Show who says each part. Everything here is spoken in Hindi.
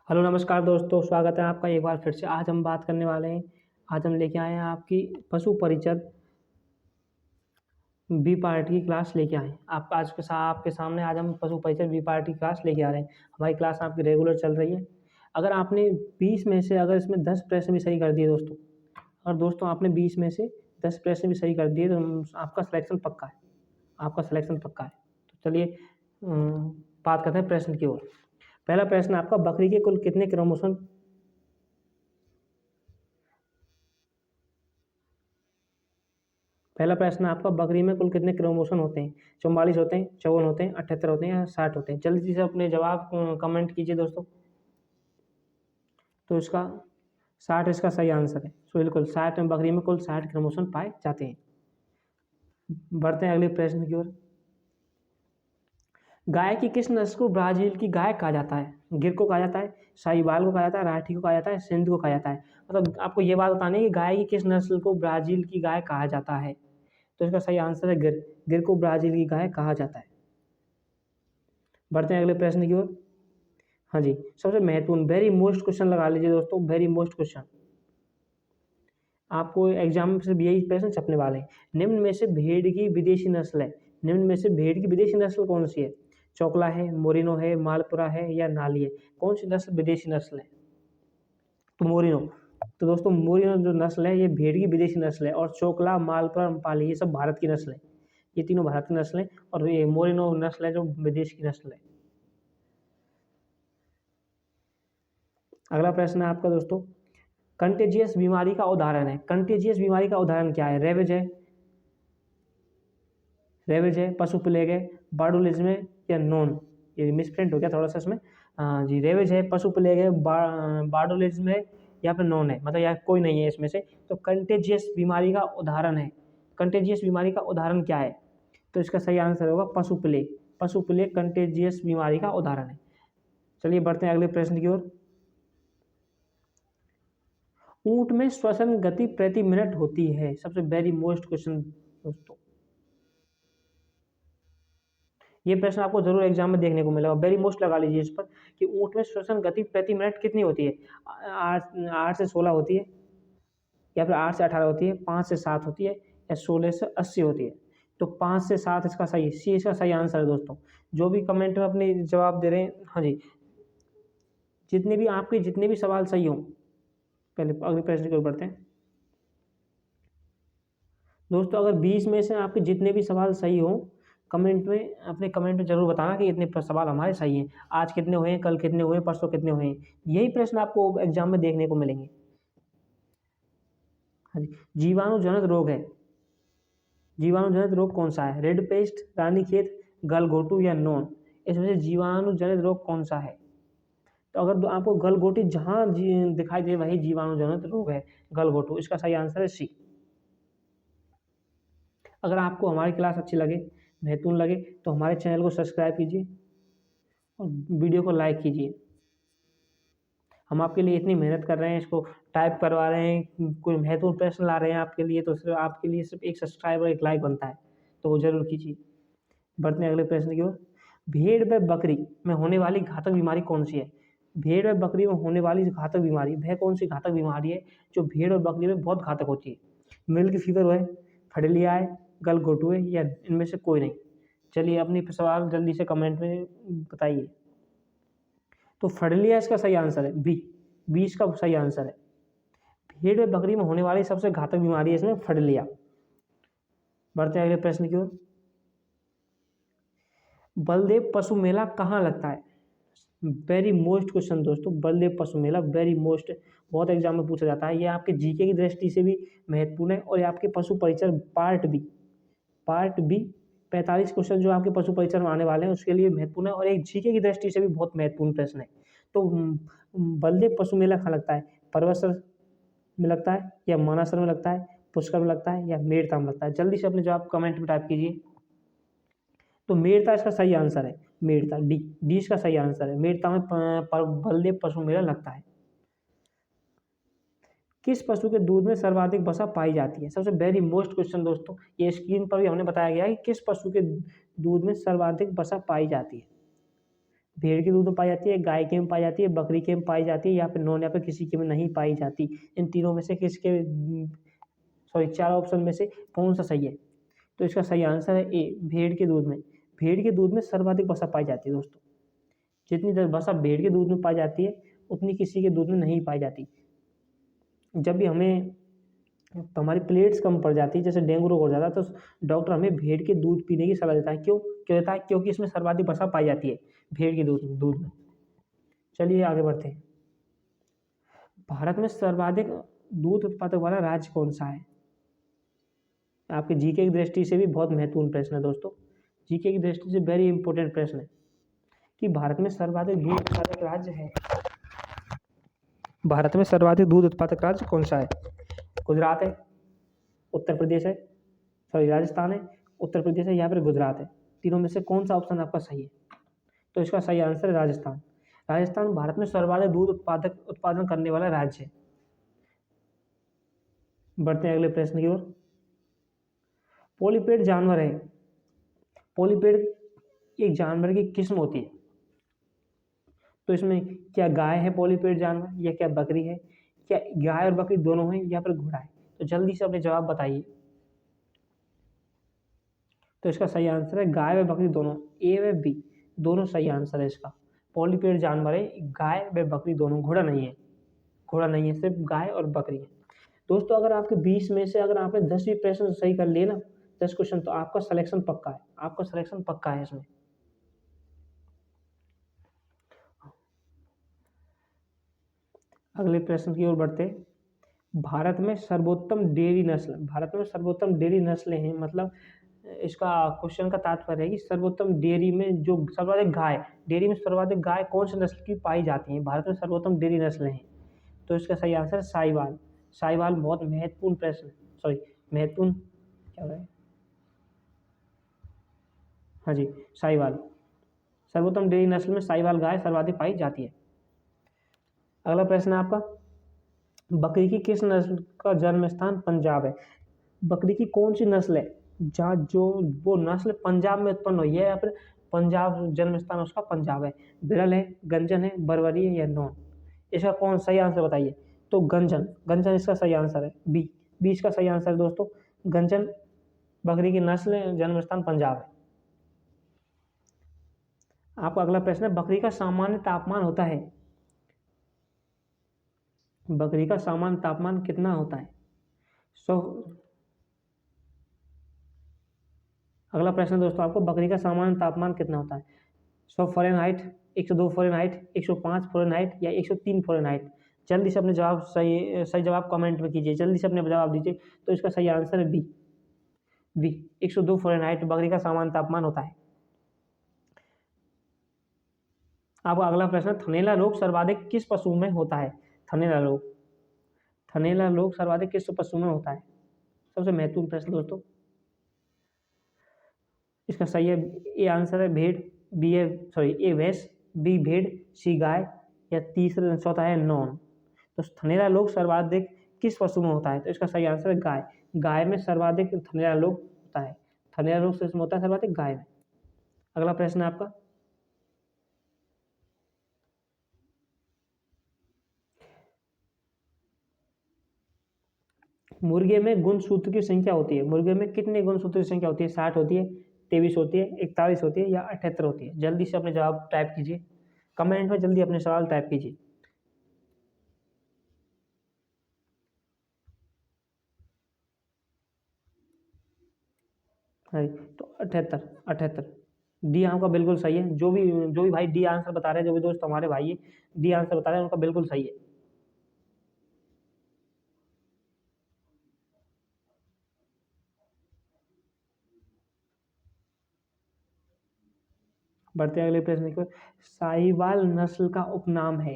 Speaker 1: हेलो नमस्कार दोस्तों, स्वागत है आपका एक बार फिर से। आज हम बात करने वाले हैं। आज हम लेके आए हैं आपकी पशु परिचर बी पार्ट की क्लास लेके आए हैं। आप आज के साथ आपके सामने आज हम पशु परिचर बी पार्ट की क्लास लेके आ रहे हैं। हमारी क्लास आपकी रेगुलर चल रही है। अगर आपने 20 में से अगर इसमें 10 प्रश्न भी सही कर दिए दोस्तों, और दोस्तों आपने 20 में से 10 प्रश्न भी सही कर दिए तो आपका सिलेक्शन पक्का है। आपका सिलेक्शन पक्का है। तो चलिए बात करते हैं प्रश्न की ओर। पहला प्रश्न आपका, बकरी के कुल कितने क्रोमोसोम पहला प्रश्न आपका, बकरी में कुल कितने क्रोमोसोम होते हैं? 44 होते हैं, 54 होते हैं, 78 होते हैं या 60 होते हैं? जल्दी से अपने जवाब कमेंट कीजिए दोस्तों। तो इसका 60 इसका सही आंसर है। तो बिल्कुल 60 में बकरी में कुल 60 क्रोमोसोम पाए जाते हैं। बढ़ते हैं अगले प्रश्न की ओर। गाय की किस नस्ल को ब्राजील की गाय कहा जाता है? गिर को कहा जाता है, साहिवाल को कहा जाता है, राठी को कहा जाता है, सिंध को कहा जाता है। मतलब आपको ये बात बतानी है कि गाय की किस नस्ल को ब्राजील की गाय कहा जाता है। तो इसका सही आंसर है गिर। गिर को ब्राजील की गाय कहा जाता है। बढ़ते हैं अगले प्रश्न की ओर। हाँ जी, सबसे महत्वपूर्ण वेरी मोस्ट क्वेश्चन लगा लीजिए दोस्तों, वेरी मोस्ट क्वेश्चन। आपको एग्जाम में सिर्फ यही प्रश्न छपने वाले हैं। निम्न में से भेड़ की विदेशी नस्ल है। निम्न में से भेड़ की विदेशी नस्ल कौन सी है? चोकला है, मोरिनो है, मालपुरा है या नाली है? कौन सी नस्ल विदेशी नस्ल है? तो मोरिनो। तो दोस्तों मोरिनो जो नस्ल है ये भेड़ की विदेशी नस्ल है, और चोकला, मालपुरा, पाली ये सब भारत की नस्ल है। ये तीनों भारत की नस्ल है, और ये मोरिनो नस्ल है जो विदेश की नस्ल है। अगला प्रश्न है आपका दोस्तों, कंटेजियस बीमारी का उदाहरण है। कंटेजियस बीमारी का उदाहरण क्या है? रेबिज है, पशु प्लेग है, बार्डोलिज्म है या नॉन? ये मिसप्रिंट हो गया थोड़ा सा इसमें। हाँ जी, रेबिज है, पशु प्लेग है, बार्डोलिज्म है या फिर नॉन है, मतलब या कोई नहीं है इसमें से। तो कंटेजियस बीमारी का उदाहरण है। कंटेजियस बीमारी का उदाहरण क्या है? तो इसका सही आंसर होगा पशु प्लेग। पशु प्लेग कंटेजियस बीमारी का उदाहरण है। चलिए बढ़ते हैं अगले प्रश्न की ओर। ऊंट में श्वसन गति प्रति मिनट होती है। सबसे वेरी मोस्ट क्वेश्चन दोस्तों, ये प्रश्न आपको जरूर एग्जाम में देखने को मिलेगा। वेरी मोस्ट लगा लीजिए इस पर कि ऊंट में श्वसन गति प्रति मिनट कितनी होती है? 8 से 16 होती है, या फिर 8 से 18 होती है, 5 से 7 होती है, या 16 से 80 होती है? तो 5 से 7 इसका सही, सी इसका सही आंसर है दोस्तों। जो भी कमेंट में अपने जवाब दे रहे हैं, हाँ जी, जितने भी सवाल सही हों, पहले अगले प्रश्न की ओर बढ़ते हैं दोस्तों। अगर 20 में से आपके जितने भी सवाल सही हों, अपने कमेंट में जरूर बताना कि इतने सवाल हमारे सही हैं। आज कितने हुए हैं, कल कितने हुए हैं, परसों कितने हुए हैं। यही प्रश्न आपको एग्जाम में देखने को मिलेंगे। हाँ जी, जीवाणु जनित रोग है। जीवाणु जनित रोग कौन सा है? रेड पेस्ट, रानीखेत, गलघोटू या नॉन? इसमें से जीवाणु जनित रोग कौन सा है? तो अगर आपको गलघोटू जहाँ दिखाई दे वही जीवाणु जनित रोग है, गलघोटू। इसका सही आंसर है सी। अगर आपको हमारी क्लास अच्छी लगे, महत्वपूर्ण लगे, तो हमारे चैनल को सब्सक्राइब कीजिए और वीडियो को लाइक कीजिए। हम आपके लिए इतनी मेहनत कर रहे हैं, इसको टाइप करवा रहे हैं, कोई महत्वपूर्ण प्रश्न ला रहे हैं आपके लिए, तो सिर्फ आपके लिए सिर्फ एक सब्सक्राइब और एक लाइक बनता है, तो वो जरूर कीजिए। बढ़ते हैं अगले प्रश्न की ओर। भेड़ व बकरी में होने वाली घातक बीमारी कौन सी है? भेड़ व बकरी में होने वाली घातक बीमारी, वह कौन सी घातक बीमारी है जो भेड़ और बकरी में बहुत घातक होती है? मिल्क फीवर है, फड़लिया है, गलघोटू है, या इनमें से कोई नहीं? चलिए अपनी सवाल जल्दी से कमेंट में बताइए। तो फड़लिया इसका सही आंसर है, बी इसका सही आंसर है। भेड़ और बकरी में होने वाली सबसे घातक बीमारी है इसमें फड़लिया। बढ़ते हैं अगले प्रश्न की ओर। बलदेव पशु मेला कहाँ लगता है? वेरी मोस्ट क्वेश्चन दोस्तों, बलदेव पशु मेला वेरी मोस्ट, बहुत एग्जाम में पूछा जाता है। ये आपके जीके की दृष्टि से भी महत्वपूर्ण है, और ये आपके पशु परिचर पार्ट बी 45 क्वेश्चन जो आपके पशु परिचर में आने वाले हैं उसके लिए महत्वपूर्ण है, और एक जीके की दृष्टि से भी बहुत महत्वपूर्ण प्रश्न है। तो बलदेव पशु मेला कहाँ लगता है? परवसर में लगता है, या मानासर में लगता है, पुष्कर में लगता है, या मेड़ता में लगता है? जल्दी से अपने जवाब कमेंट में टाइप कीजिए। तो मेड़ता इसका सही आंसर है, मेड़ता, डी इसका सही आंसर है। मेड़ता में बलदेव पशु मेला लगता है। किस पशु के दूध में सर्वाधिक वसा पाई जाती है? सबसे वेरी मोस्ट क्वेश्चन दोस्तों, ये स्क्रीन पर भी हमने बताया गया है कि किस पशु के दूध में सर्वाधिक वसा पाई जाती है। भेड़ के दूध में पाई जाती है, गाय के में पाई जाती है, बकरी के में पाई जाती है, या फिर नॉन या फिर किसी के में नहीं पाई जाती। इन तीनों में से किसके सॉरी 4 ऑप्शन में से कौन सा सही है? तो इसका सही आंसर है ए, भेड़ के दूध में। भेड़ के दूध में सर्वाधिक वसा पाई जाती है दोस्तों। जितनी वसा भेड़ के दूध में पाई जाती है उतनी किसी के दूध में नहीं पाई जाती। जब भी हमें हमारी प्लेट्स कम पड़ जाती है, जैसे डेंगू रोग हो जाता है, तो डॉक्टर हमें भेड़ के दूध पीने की सलाह देता है। क्यों देता है? क्योंकि इसमें सर्वाधिक वसा पाई जाती है भेड़ के दूध में। चलिए आगे बढ़ते हैं। भारत में सर्वाधिक दूध उत्पादक वाला राज्य कौन सा है? आपके जीके की दृष्टि से भी बहुत महत्वपूर्ण प्रश्न है दोस्तों। जीके की दृष्टि से वेरी इंपॉर्टेंट प्रश्न है कि भारत में सर्वाधिक दूध उत्पादक राज्य है। भारत में सर्वाधिक दूध उत्पादक राज्य कौन सा है? गुजरात है, उत्तर प्रदेश है, सॉरी राजस्थान है, उत्तर प्रदेश है, या फिर गुजरात है। तीनों में से कौन सा ऑप्शन आपका सही है? तो इसका सही आंसर है राजस्थान। राजस्थान भारत में सर्वाधिक दूध उत्पादन करने वाला राज्य है। बढ़ते हैं अगले प्रश्न की ओर। पॉलीपेड जानवर है। पॉलीपेड एक जानवर की किस्म होती है। तो इसमें क्या गाय है पॉलीपेड जानवर, या क्या बकरी है, क्या गाय और बकरी दोनों हैं, या फिर घोड़ा है? तो जल्दी से अपने जवाब बताइए। तो इसका सही आंसर है गाय व बकरी दोनों। ए व बी दोनों सही आंसर है इसका। पॉलीपेड जानवर है गाय व बकरी दोनों, घोड़ा नहीं है। घोड़ा नहीं है, सिर्फ गाय और बकरी है। दोस्तों अगर आपके 20 में से अगर आपने 10 भी प्रश्न सही कर लिए ना, 10 क्वेश्चन, तो आपका सिलेक्शन पक्का है। आपका सिलेक्शन पक्का है इसमें। अगले प्रश्न की ओर बढ़ते। भारत में सर्वोत्तम डेयरी नस्ल, भारत में सर्वोत्तम डेयरी नस्लें हैं, मतलब इसका क्वेश्चन का तात्पर्य है कि सर्वोत्तम डेयरी में जो सर्वाधिक गाय, डेयरी में सर्वाधिक गाय कौन सी नस्ल की पाई जाती है? भारत में सर्वोत्तम डेयरी नस्लें हैं। तो इसका सही आंसर साहिवाल। साहिवाल बहुत महत्वपूर्ण प्रश्न, सॉरी महत्वपूर्ण क्या है, हाँ जी साहिवाल। सर्वोत्तम डेयरी नस्ल में साहिवाल गाय सर्वाधिक पाई जाती है। अगला प्रश्न है आपका, बकरी की किस नस्ल का जन्म स्थान पंजाब है? बकरी की कौन सी नस्ल है जहाँ जो वो नस्ल पंजाब में उत्पन्न हुई है, या फिर पंजाब जन्म स्थान उसका पंजाब है? बिरल है, गंजन है, बरबरी है, या नॉन? इसका कौन सही आंसर बताइए। तो गंजन, गंजन इसका सही आंसर है। बी, बी इसका सही आंसर है दोस्तों। गंजन बकरी की नस्ल है, जन्म स्थान पंजाब है। आपका अगला प्रश्न है, बकरी का सामान्य तापमान होता है, बकरी का सामान्य तापमान कितना होता है? अगला प्रश्न दोस्तों आपको, बकरी का सामान्य तापमान कितना होता है? 100 फ़ारेनहाइट, 102 फ़ारेनहाइट, 105 फ़ारेनहाइट, या 103 फ़ारेनहाइट? जल्दी से अपने जवाब सही जवाब कमेंट में कीजिए, जल्दी से अपने जवाब दीजिए। तो इसका सही आंसर है बी, बी 102 फ़ारेनहाइट बकरी का सामान्य तापमान होता है। आपका अगला प्रश्न, थनैला रोग सर्वाधिक किस पशु में होता है? थनैला रोग, थनैला रोग सर्वाधिक किस पशु में होता है? सबसे महत्वपूर्ण प्रश्न दोस्तों। इसका सही है, ए आंसर है भेड़, बी है सॉरी ए भैंस, बी भेड़, सी गाय, या तीसरा चौथा है नॉन। तो थनैला रोग सर्वाधिक किस पशु में होता है? तो इसका सही आंसर है गाय। गाय में सर्वाधिक थनैला रोग होता है। थनैला रोग से होता है सर्वाधिक गाय में। अगला प्रश्न है आपका, मुर्गे में गुणसूत्र की संख्या होती है, मुर्गे में कितने गुणसूत्र की संख्या होती है? 60 होती है, 23 होती है, 41 होती है, या 78 होती है? जल्दी से अपने जवाब टाइप कीजिए, कमेंट में जल्दी अपने सवाल टाइप कीजिए। हाँ तो 78, 78 डी आपका बिल्कुल सही है। जो भी भाई डी आंसर बता रहे हैं, जो भी दोस्त हमारे भाई डी आंसर बता रहे हैं, उनका बिल्कुल सही है। बढ़ते हैं अगले प्रश्न की ओर। साहिवाल नस्ल का उपनाम है,